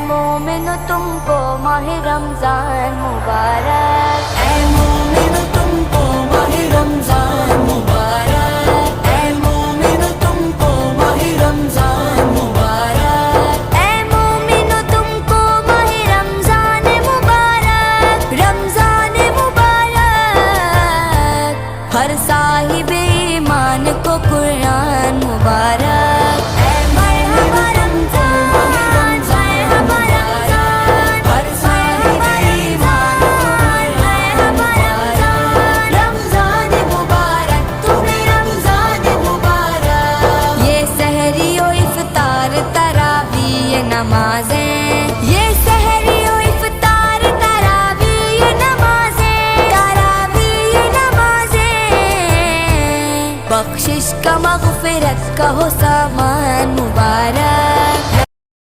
مومن تم کو ماہ رمضان مبارک، اے مومن تم کو ماہ رمضان مبارک، اے مومن تم کو ماہ رمضان مبارک، اے مومن تم کو ماہ رمضان مبارک، رمضان مبارک، ہر صاحب ایمان کو قرآن مبارک، اے مرحبا رمضان، مرحبا رمضان، ہر صاحب ایمان کو قرآن مبارک، رمضان مبارک، تمہیں رمضان مبارک، یہ سحری و افطار تراویح نمازیں، یہ سحری و افطار تراویح نمازیں، تراویح نمازیں، بخشش کا مغفرت کا ہو سامان